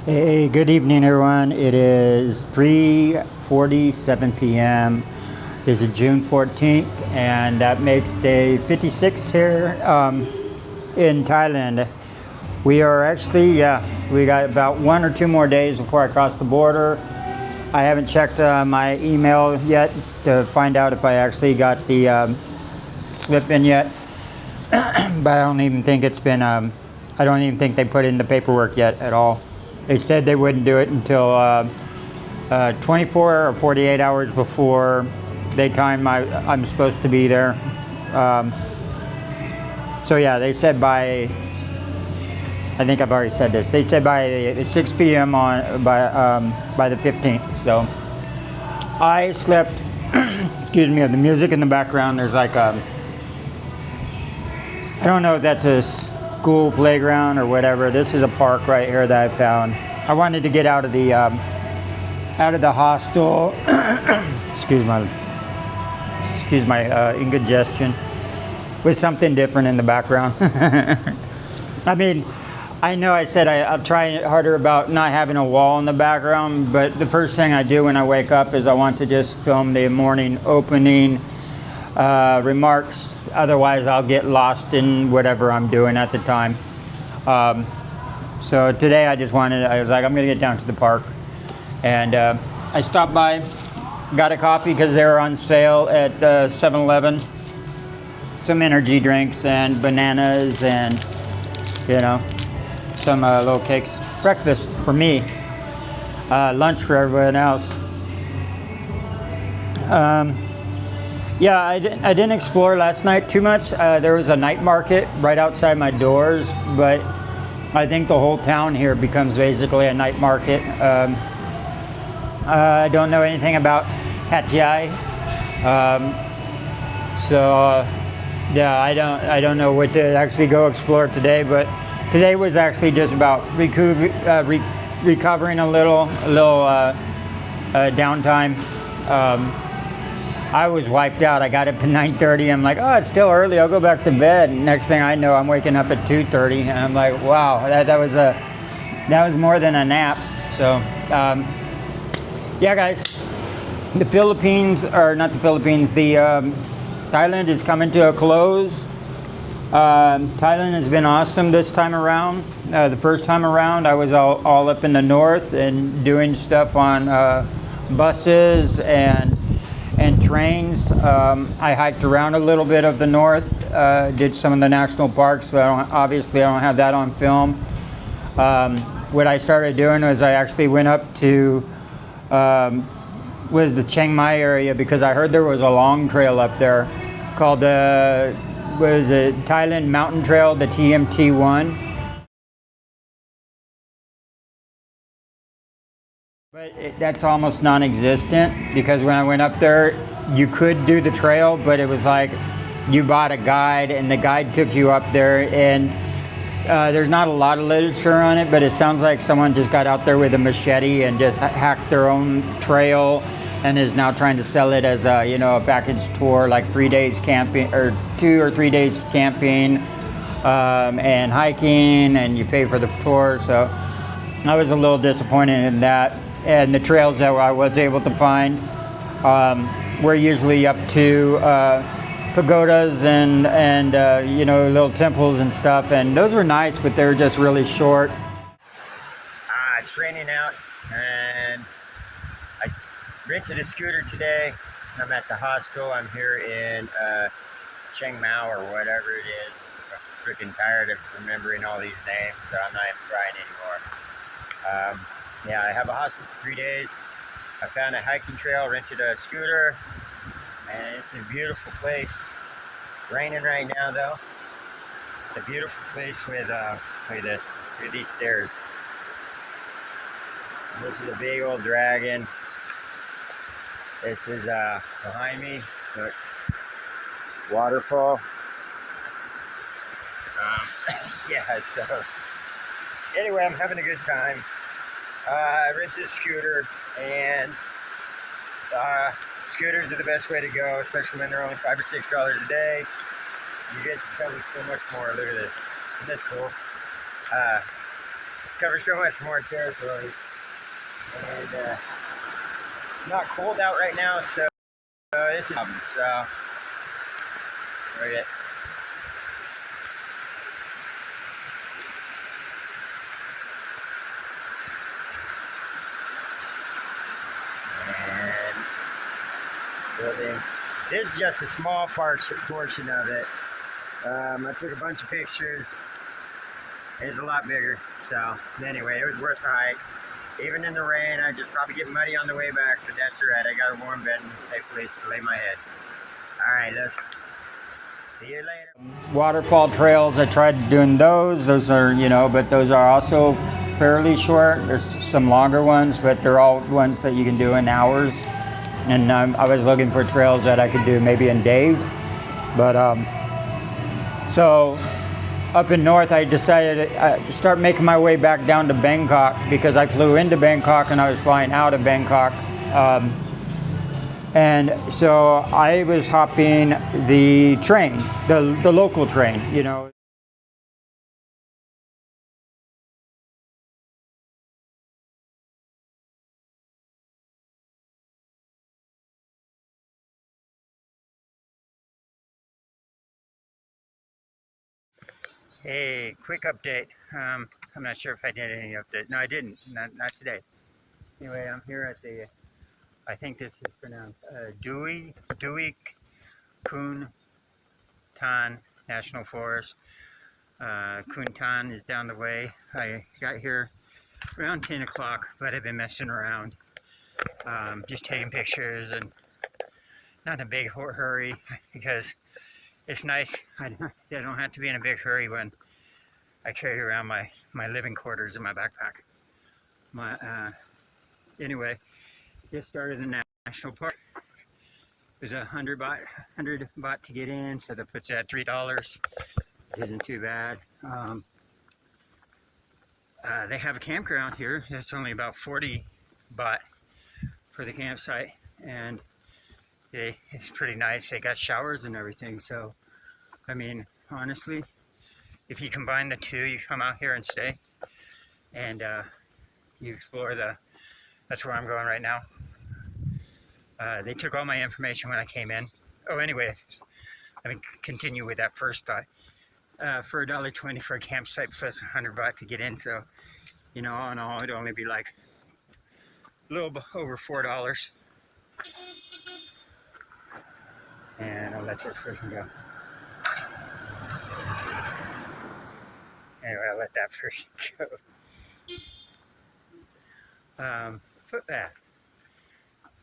Hey, good evening, everyone. It is 3:47 p.m. This is June 14th, and that makes day 56 here in Thailand. We are actually, we got about 1 or 2 more days before I cross the border. I haven't checked my email yet to find out if I actually got the slip in yet, but I don't even think it's been, I don't even think they put in the paperwork yet at all. They said they wouldn't do it until 24 or 48 hours before the time I'm supposed to be there. So yeah, they said by, I think I've already said this, they said by 6 p.m. by the 15th. So I slept, excuse me, the music in the background, there's like I don't know if that's a school playground or whatever. This is a park right here that I found. I wanted to get out of the hostel. excuse my indigestion, with something different in the background. I mean, I know I said I'll try harder about not having a wall in the background, but the first thing I do when I wake up is I want to just film the morning opening remarks. Otherwise, I'll get lost in whatever I'm doing at the time. So today I was like, I'm going to get down to the park. And I stopped by, got a coffee because they were on sale at 7-Eleven. Some energy drinks and bananas and, some little cakes. Breakfast for me, lunch for everyone else. Yeah, I didn't explore last night too much. There was a night market right outside my doors, but I think the whole town here becomes basically a night market. I don't know anything about Hatyai, yeah, I don't know what to actually go explore today. But today was actually just about recovering a little downtime. I was wiped out. I got up at 9:30. I'm like, oh, it's still early. I'll go back to bed. Next thing I know, I'm waking up at 2:30, and I'm like, wow, that was more than a nap. So, yeah, guys, the Thailand is coming to a close. Thailand has been awesome this time around. The first time around, I was all up in the north and doing stuff on buses and trains. I hiked around a little bit of the north, did some of the national parks, but obviously I don't have that on film. What I started doing was I actually went up to was the Chiang Mai area, because I heard there was a long trail up there called the Thailand Mountain Trail, the TMT1. But that's almost non-existent, because when I went up there, you could do the trail, but it was like you bought a guide and the guide took you up there, and there's not a lot of literature on it, but it sounds like someone just got out there with a machete and just hacked their own trail and is now trying to sell it as a package tour, like 3 days camping or 2 or 3 days camping and hiking, and you pay for the tour. So I was a little disappointed in that. And the trails that I was able to find were usually up to pagodas and little temples and stuff, and those were nice, but they were just really short. It's raining out, and I rented a scooter today. I'm at the hostel. I'm here in Chiang Mai or whatever it is. I'm freaking tired of remembering all these names, so I'm not even trying anymore. Yeah, I have a hostel for 3 days. I found a hiking trail, rented a scooter, and it's a beautiful place. It's raining right now, though. It's a beautiful place with, look at this, look at these stairs. This is a big old dragon. This is behind me, look, waterfall. Yeah, so anyway, I'm having a good time. I rented a scooter, and scooters are the best way to go, especially when they're only $5 or $6 a day. You get to cover so much more. Look at this. Isn't this cool? cover so much more territory. And it's not cold out right now, so this is so we're good. And building. This is just a small portion of it. I took a bunch of pictures. It's a lot bigger. So anyway, it was worth the hike. Even in the rain, I just probably get muddy on the way back, but that's alright. I got a warm bed and a safe place to lay my head. Alright, let's see you later. Waterfall trails, I tried doing those. Those are, but those are also fairly short. There's some longer ones, but they're all ones that you can do in hours. And I was looking for trails that I could do maybe in days. But so up in north, I decided to start making my way back down to Bangkok because I flew into Bangkok and I was flying out of Bangkok. And so I was hopping the train, the local train, Hey, quick update. I'm not sure if I did any update. No, I didn't. Not today. Anyway, I'm here at the, I think this is pronounced Dui Kun Tan National Forest. Kun Tan is down the way. I got here around 10 o'clock, but I've been messing around. Just taking pictures and not in a big hurry because it's nice. I don't have to be in a big hurry when I carry around my living quarters in my backpack. Anyway, just started the national park. It was 100 baht to get in, so that puts you at $3. Isn't too bad. They have a campground here. It's only about 40 baht for the campsite, and it's pretty nice. They got showers and everything. So, I mean, honestly, if you combine the two, you come out here and stay, and you explore that's where I'm going right now. They took all my information when I came in. Oh, anyway, let me continue with that first thought. For $1.20 for a campsite plus 100 baht to get in, so, all in all, it'd only be like a little over $4. And I'll let this person go. Anyway, I'll let that person go. Footpath.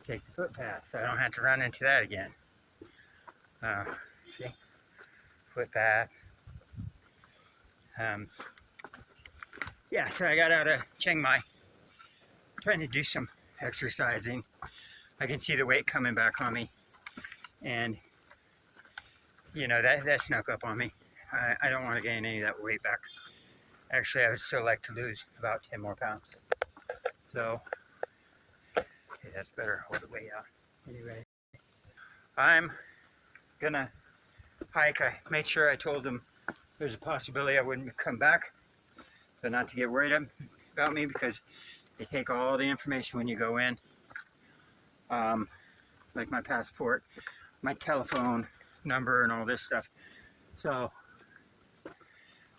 Take the footpath so I don't have to run into that again. See? Footpath. Yeah, so I got out of Chiang Mai, trying to do some exercising. I can see the weight coming back on me, and that snuck up on me. I don't want to gain any of that weight back. Actually, I would still like to lose about 10 more pounds. So, okay, that's better. Hold the weight out. Anyway, I'm gonna hike. I made sure I told them there's a possibility I wouldn't come back, but not to get worried about me because they take all the information when you go in, like my passport, my telephone number, and all this stuff. So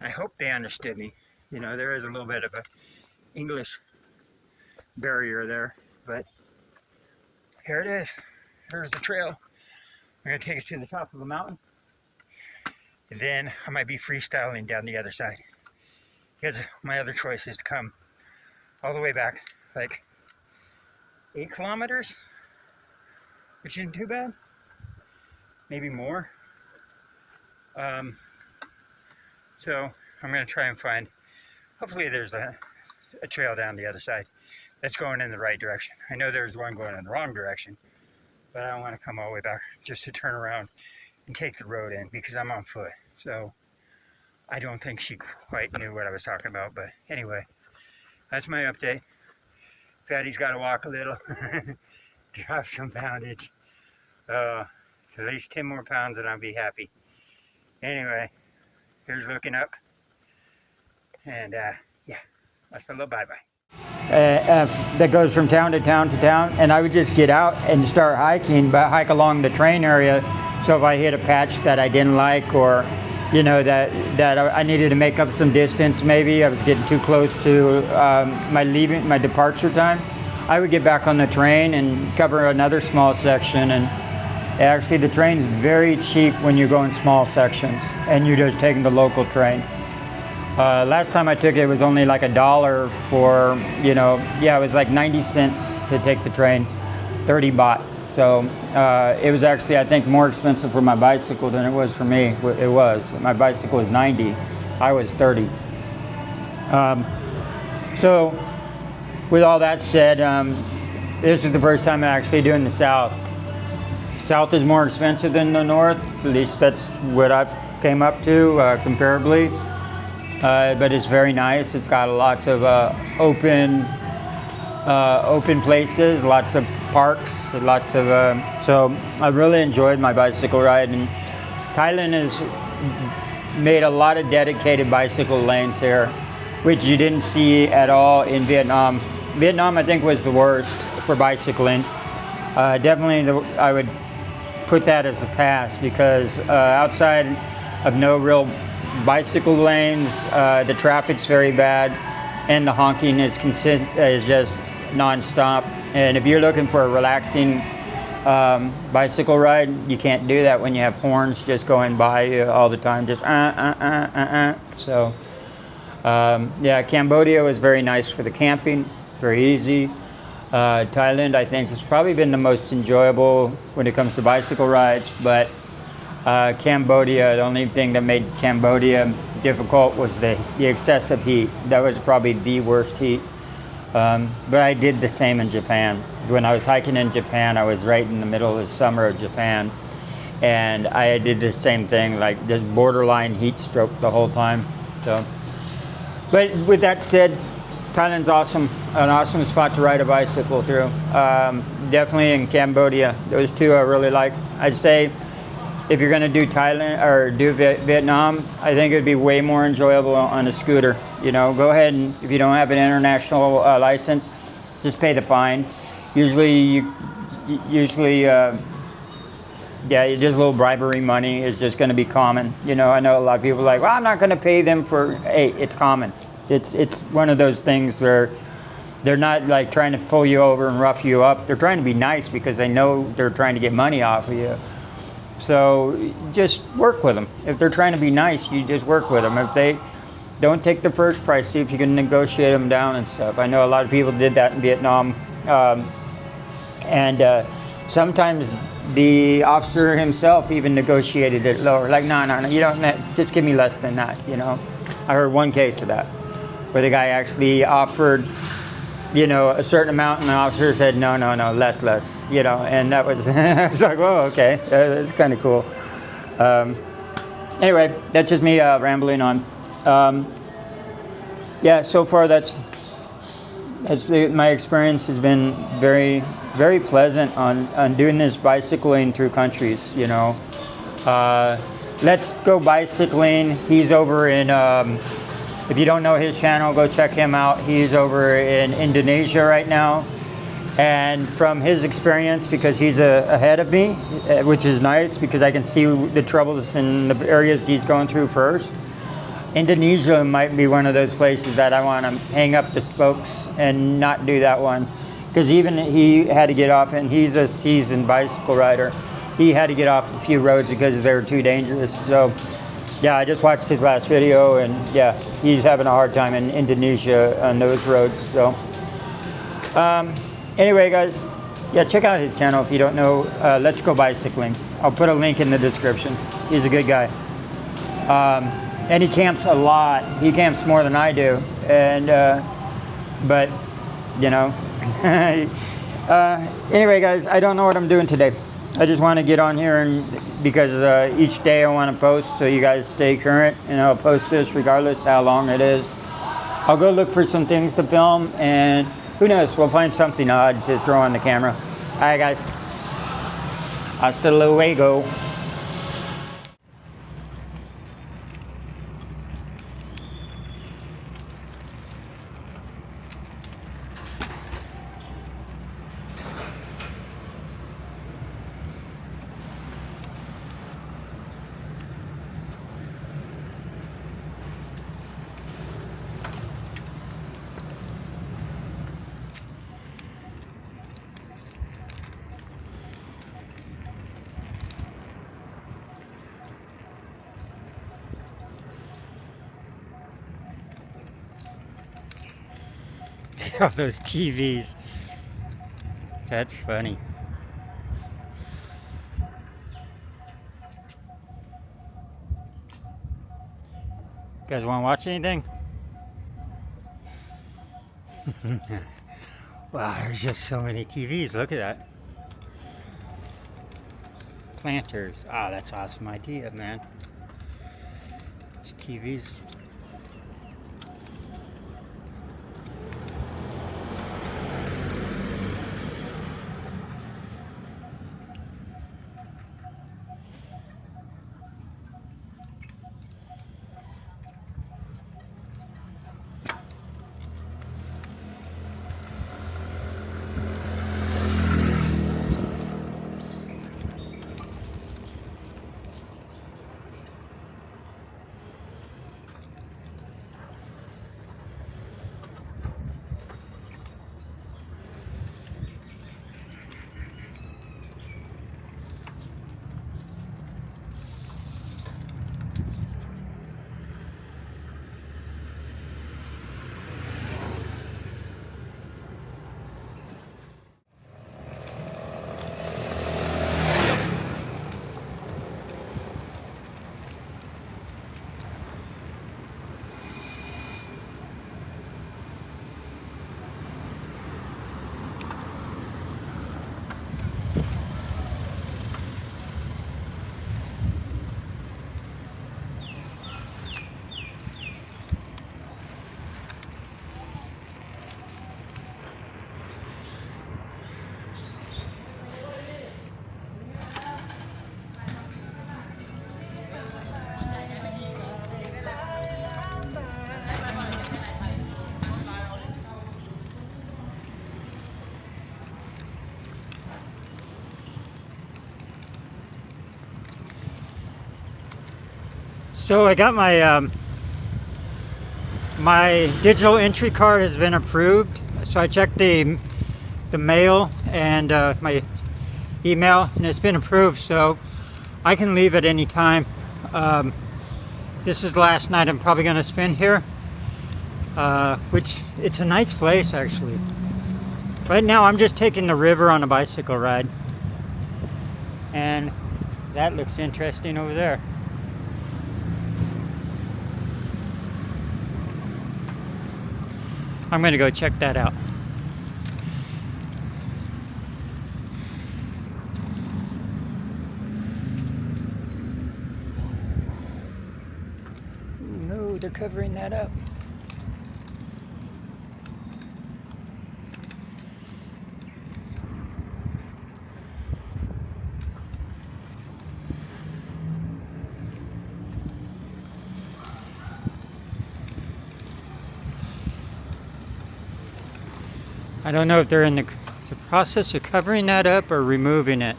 I hope they understood me. There is a little bit of a English barrier there, but here it is. Here's the trail. I'm gonna take it to the top of the mountain. And then I might be freestyling down the other side. Because my other choice is to come all the way back, like 8 kilometers, which isn't too bad. Maybe more. So I'm going to try and find, hopefully there's a trail down the other side that's going in the right direction. I know there's one going in the wrong direction, but I don't want to come all the way back just to turn around and take the road in because I'm on foot. So I don't think she quite knew what I was talking about, but anyway, that's my update. Fatty's got to walk a little, drop some poundage, at least 10 more pounds and I'll be happy. Anyway, here's looking up, and yeah. Hasta luego, bye-bye. That goes from town to town to town, and I would just get out and start hiking, but hike along the train area. So if I hit a patch that I didn't like, or that I needed to make up some distance, maybe I was getting too close to my departure time, I would get back on the train and cover another small section. And actually, the train's very cheap when you go in small sections, and you're just taking the local train. Last time I took it, it was only like $1 for, it was like 90 cents to take the train, 30 baht. So it was actually, I think, more expensive for my bicycle than it was for me. It was. My bicycle was 90, I was 30. So with all that said, this is the first time I'm actually doing the South. South is more expensive than the North, at least that's what I came up to comparably. But it's very nice. It's got lots of open places, lots of parks, lots of. So I really enjoyed my bicycle ride. And Thailand has made a lot of dedicated bicycle lanes here, which you didn't see at all in Vietnam. Vietnam, I think, was the worst for bicycling. Definitely, I would put that as a pass, because outside of no real bicycle lanes, the traffic's very bad, and the honking is just non-stop. And if you're looking for a relaxing bicycle ride, you can't do that when you have horns just going by you all the time, just So Cambodia was very nice for the camping, very easy. Thailand, I think, has probably been the most enjoyable when it comes to bicycle rides, but Cambodia, the only thing that made Cambodia difficult was the excessive heat. That was probably the worst heat. But I did the same in Japan. When I was hiking in Japan, I was right in the middle of the summer of Japan. And I did the same thing, like just borderline heat stroke the whole time. So, but with that said, Thailand's awesome, an awesome spot to ride a bicycle through. Definitely in Cambodia, those two I really like. I'd say, if you're going to do Thailand or do Vietnam, I think it would be way more enjoyable on a scooter. Go ahead, and if you don't have an international license, just pay the fine. Usually, just a little bribery money is just going to be common. I know a lot of people are like, well, I'm not going to pay them for. Hey, it's common. It's one of those things where they're not like trying to pull you over and rough you up. They're trying to be nice because they know they're trying to get money off of you. So just work with them. If they're trying to be nice, you just work with them. If they don't take the first price, see if you can negotiate them down and stuff. I know a lot of people did that in Vietnam. And sometimes the officer himself even negotiated it lower. Like, no, you don't, just give me less than that, I heard one case of that, where the guy actually offered, a certain amount, and the officer said, no, less, and that was, it's like, whoa, okay, that's kind of cool. Anyway, that's just me rambling on. So far my experience has been very, very pleasant on doing this bicycling through countries, Let's Go Bicycling, he's over in, if you don't know his channel, go check him out. He's over in Indonesia right now. And from his experience, because he's ahead of me, which is nice because I can see the troubles in the areas he's going through first, Indonesia might be one of those places that I want to hang up the spokes and not do that one. Because even he had to get off, and he's a seasoned bicycle rider, he had to get off a few roads because they were too dangerous. So I just watched his last video, and he's having a hard time in Indonesia on those roads. So anyway, guys, check out his channel if you don't know. Let's Go Bicycling. I'll put a link in the description. He's a good guy. And he camps a lot. He camps more than I do. And but anyway, guys, I don't know what I'm doing today. I just want to get on here, and because each day I want to post, so you guys stay current, and I'll post this regardless how long it is. I'll go look for some things to film, and who knows, we'll find something odd to throw on the camera. All right, guys. Hasta luego. at all those TVs. That's funny. You guys want to watch anything? Wow, there's just so many TVs. Look at that. Planters. Oh, that's an awesome idea, man. There's TVs. So I got my my digital entry card has been approved. So I checked the mail and my email, and it's been approved. So I can leave at any time. This is the last night I'm probably going to spend here, which it's a nice place actually. Right now I'm just taking the river on a bicycle ride, and that looks interesting over there. I'm going to go check that out. No, they're covering that up. I don't know if they're in the process of covering that up or removing it.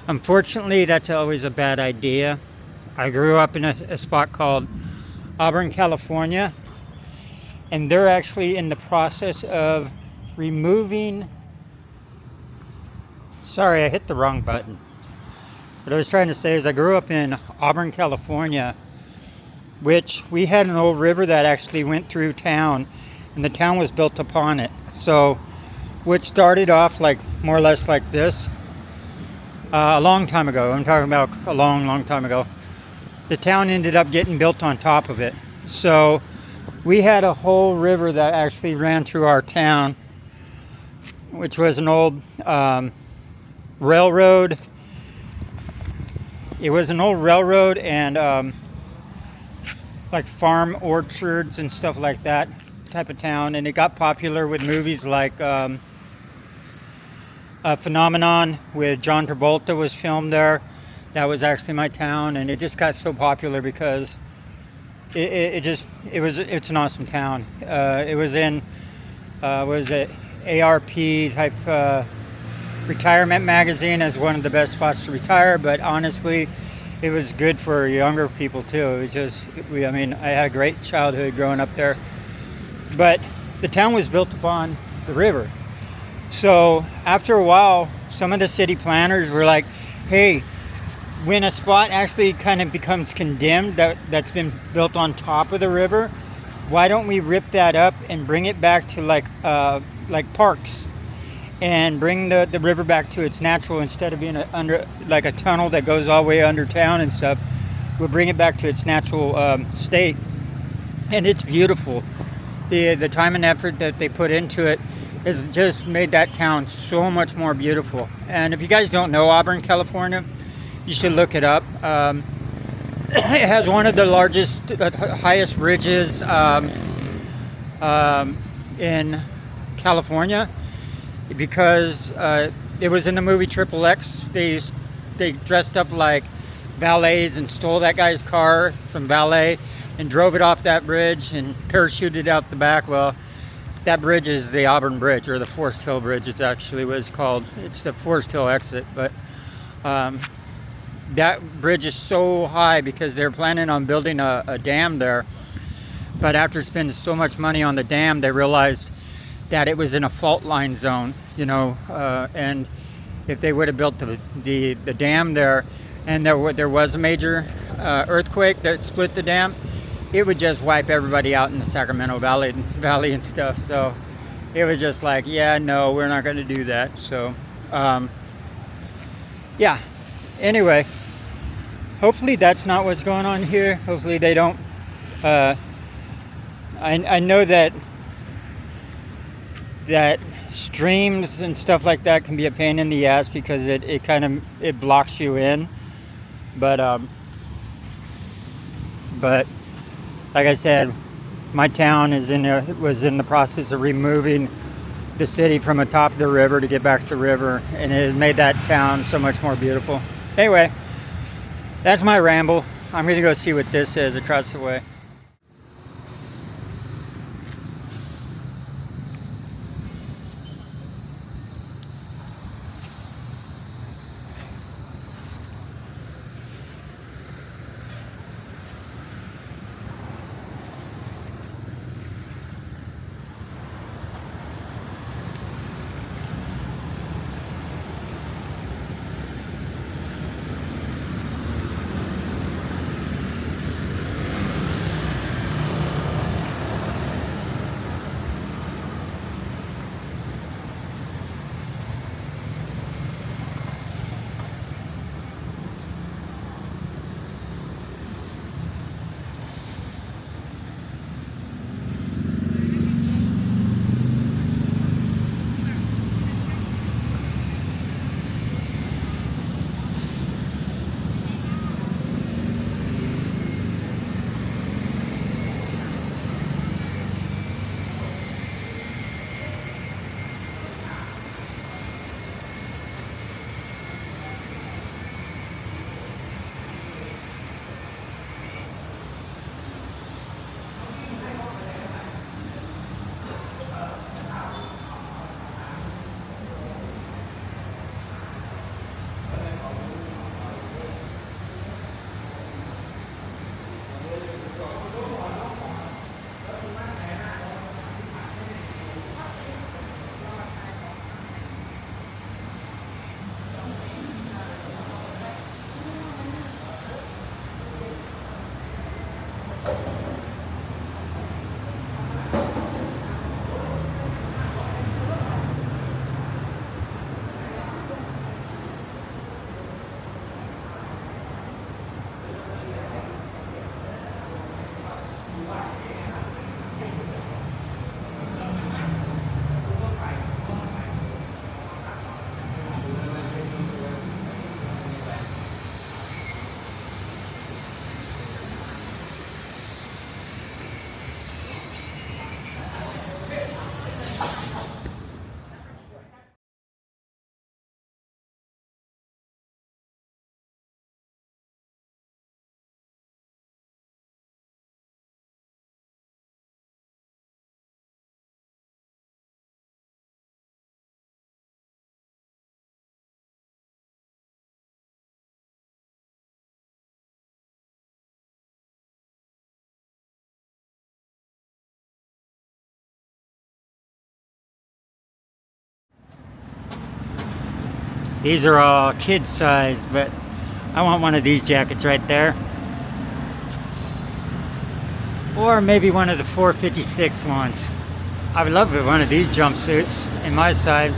Unfortunately, that's always a bad idea. I grew up in a spot called Auburn, California, and they're actually in the process of removing... Sorry, I hit the wrong button. What I was trying to say is I grew up in Auburn, California, which we had an old river that actually went through town, and the town was built upon it. So what started off like more or less like this a long time ago, I'm talking about a long time ago, the town ended up getting built on top of it. So we had a whole river that actually ran through our town, which was an old railroad. It was an old railroad and like farm orchards and stuff like that type of town, and it got popular with movies like Phenomenon with John Travolta was filmed there. That was actually my town, and it just got so popular because it's an awesome town. It was in was it ARP type retirement magazine as one of the best spots to retire, but honestly it was good for younger people too. It was just I had a great childhood growing up there. But the town was built upon the river. So after a while, some of the city planners were like, hey, when a spot actually kind of becomes condemned that's been built on top of the river, why don't we rip that up and bring it back to like parks, and bring the river back to its natural, instead of being under like a tunnel that goes all the way under town and stuff. We'll bring it back to its natural state, and it's beautiful. The time and effort that they put into it has just made that town so much more beautiful. And if you guys don't know Auburn, California, you should look it up. It has one of the largest, highest bridges in California, because it was in the movie Triple X. They dressed up like valets and stole that guy's car from valet and drove it off that bridge and parachuted out the back. Well, that bridge is the Auburn Bridge, or the Forest Hill Bridge is actually what it's called. It's the Forest Hill exit, but that bridge is so high because they're planning on building a dam there. But after spending so much money on the dam, they realized that it was in a fault line zone, you know, and if they would have built the dam there, and there was a major earthquake that split the dam, it would just wipe everybody out in the Sacramento Valley and stuff. So it was just like, yeah, no, we're not going to do that. So yeah, anyway, hopefully that's not what's going on here. Hopefully they don't I know that streams and stuff like that can be a pain in the ass, because it kind of blocks you in, but like I said, my town was in the process of removing the city from atop the river to get back to the river, and it has made that town so much more beautiful. Anyway, that's my ramble. I'm gonna go see what this is across the way. These are all kid size, but I want one of these jackets right there. or maybe one of the 456 ones. I would love one of these jumpsuits in my side.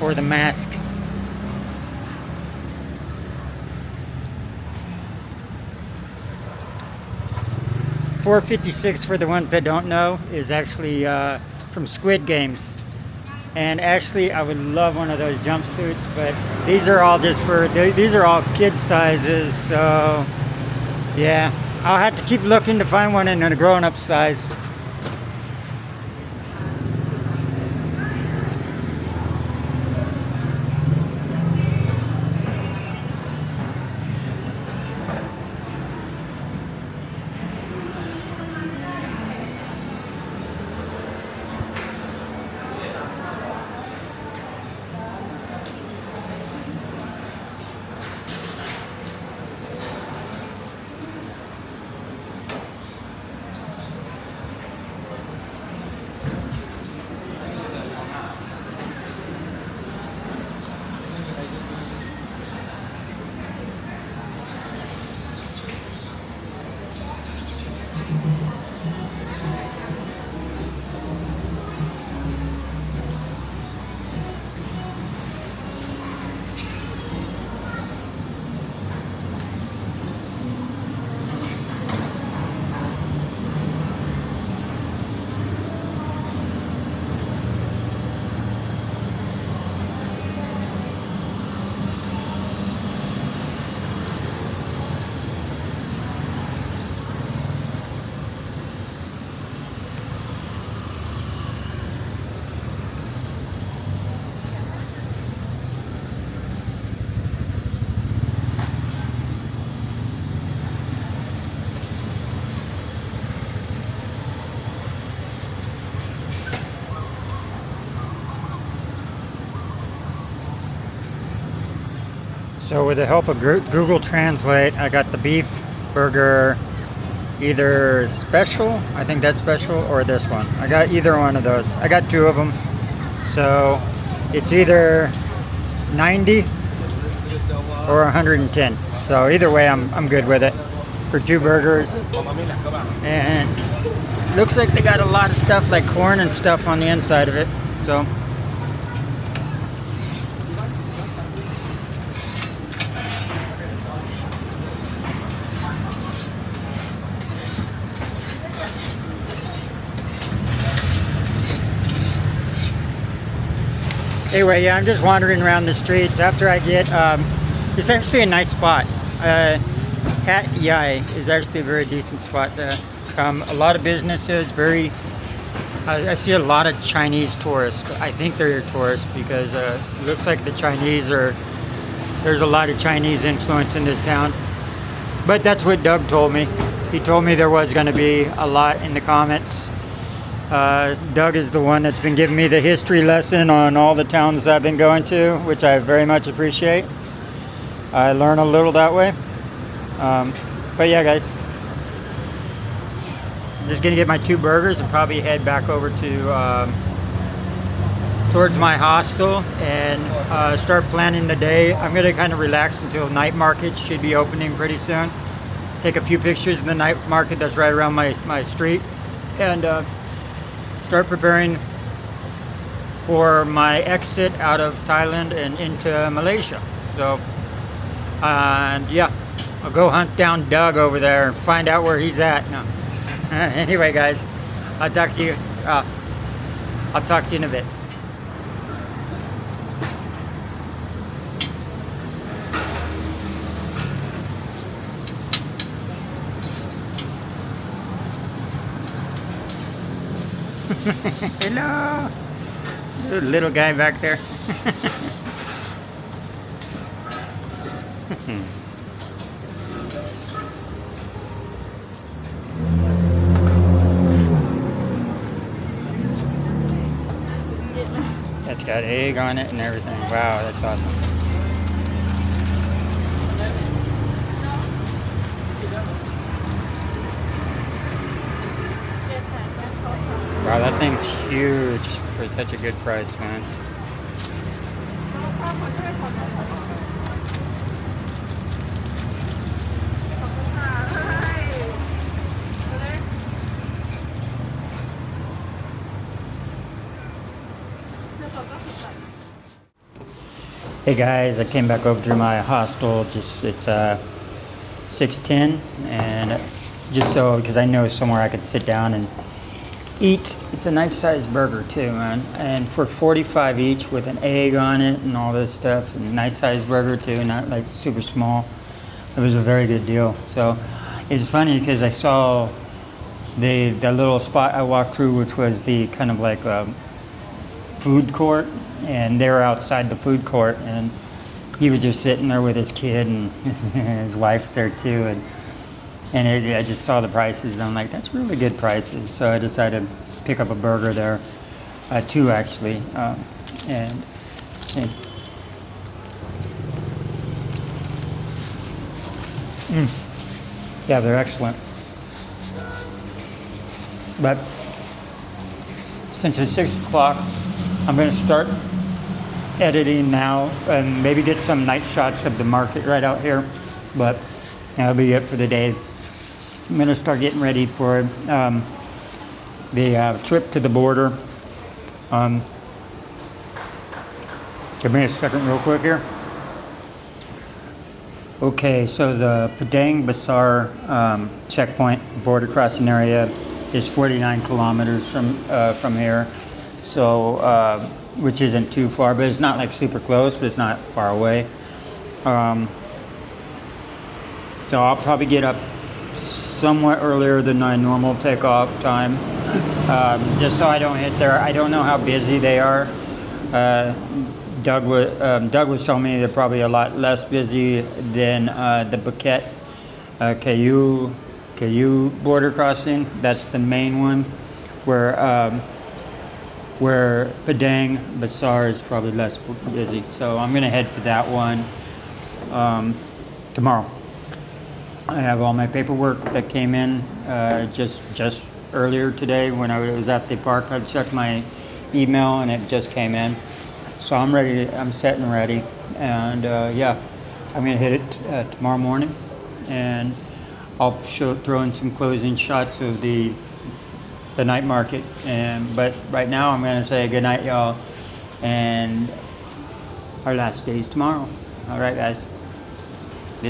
Or the mask. $4.56 for the ones that don't know is actually from Squid Games. And actually, I would love one of those jumpsuits, but these are all just for, these are all kid sizes, so yeah. I'll have to keep looking to find one in a grown-up size. So with the help of Google Translate, I got the beef burger, either special, I think that's special, or this one. I got either one of those. I got two of them. So it's either 90 or 110. So either way, I'm good with it for two burgers. And looks like they got a lot of stuff like corn and stuff on the inside of it. So anyway, yeah, I'm just wandering around the streets after I get, it's actually a nice spot. Hat Yai is actually a very decent spot to come. A lot of businesses, I see a lot of Chinese tourists. I think they're tourists because it looks like the Chinese there's a lot of Chinese influence in this town. But that's what Doug told me. He told me there was going to be a lot in the comments. Doug is the one that's been giving me the history lesson on all the towns I've been going to, which I very much appreciate. I learn a little that way. But yeah, guys, I'm just gonna get my two burgers and probably head back over to towards my hostel and start planning the day. I'm gonna kind of relax until night market should be opening pretty soon. Take a few pictures of the night market that's right around my street, and start preparing for my exit out of Thailand and into Malaysia. So, and yeah, I'll go hunt down Doug over there and find out where he's at. No. Anyway, guys, I'll talk to you. I'll talk to you in a bit. Hello, little guy back there. That's got egg on it and everything. Wow, that's awesome. Wow, that thing's huge for such a good price, man. Hey guys, I came back over to my hostel. It's 6:10, and just so because I know somewhere I could sit down and eat. It's a nice sized burger too, man. And for 45 each with an egg on it and all this stuff, and nice sized burger too, not like super small. It was a very good deal. So it's funny because I saw the little spot I walked through, which was the kind of like food court, and they were outside the food court, and he was just sitting there with his kid, and his wife's there too, and I just saw the prices, and I'm like, that's really good prices. So I decided to pick up a burger there, two actually, and see. Yeah, they're excellent. But since it's 6 o'clock, I'm going to start editing now and maybe get some night shots of the market right out here. But that'll be it for the day. I'm going to start getting ready for the trip to the border. Give me a second real quick here. Okay, so the Padang Besar checkpoint border crossing area is 49 kilometers from here. So, which isn't too far, but it's not like super close, but it's not far away. So I'll probably get up somewhat earlier than my normal takeoff time, just so I don't hit there. I don't know how busy they are. Doug was telling me they're probably a lot less busy than the Phuket KU border crossing. That's the main one, where Padang Besar is probably less busy. So I'm gonna head for that one tomorrow. I have all my paperwork that came in just earlier today when I was at the park. I checked my email and it just came in. So I'm ready. I'm set and ready, and yeah, I'm gonna hit it tomorrow morning, and I'll throw in some closing shots of the night market. But right now, I'm gonna say good night, y'all, and our last day's tomorrow. All right, guys. The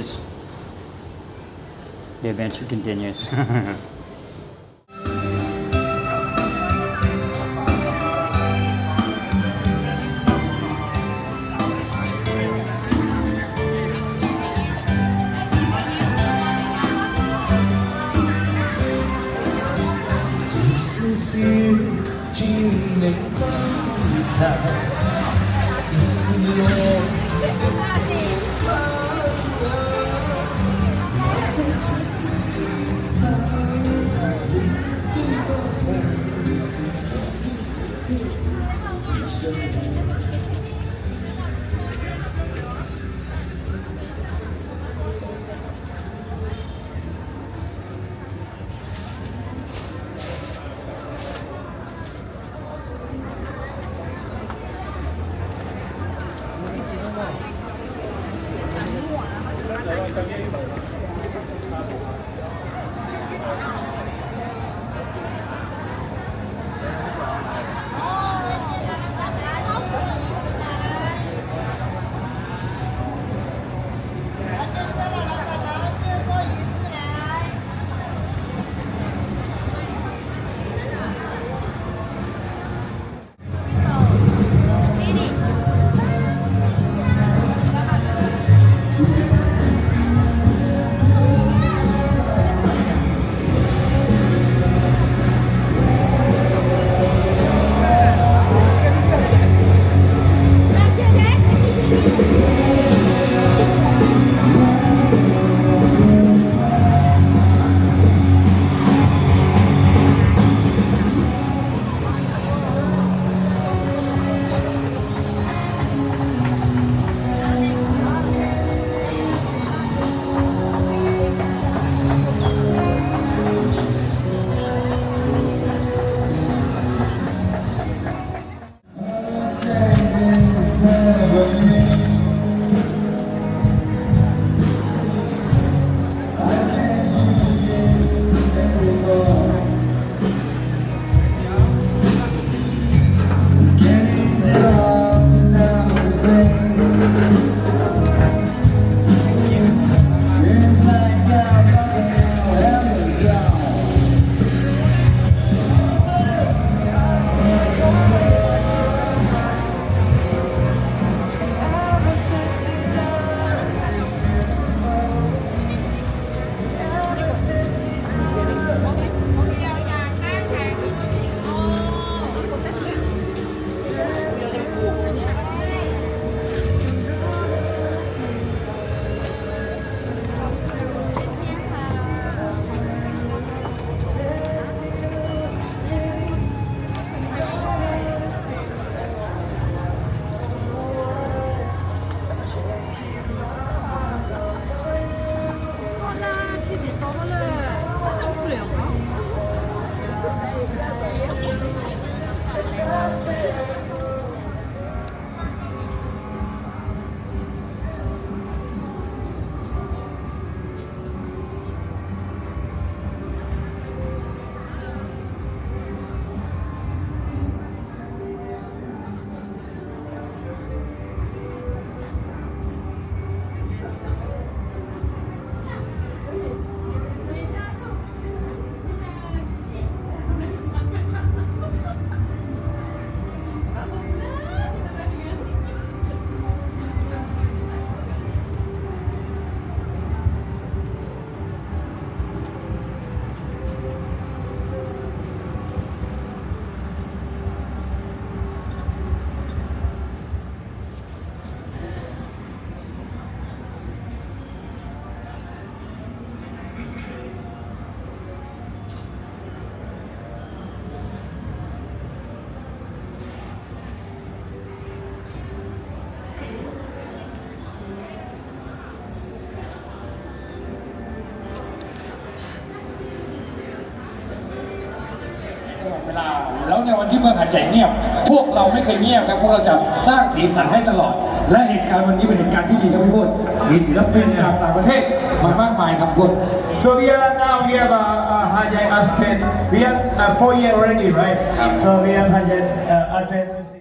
adventure continues. เวลาแล้วในวันที่เมืองหาดใหญ่เงียบพวกเราไม่เคยเงียบครับพวกเราจะสร้างสีสันให้ตลอดและเหตุการณ์วันนี้เป็นเหตุการณ์ที่ดีครับพี่พุทธมีศิลปินจากต่างประเทศมากมายครับพุทธ So we have Hajj Asket. We have 4 years already, right? So we have Hajj Asket.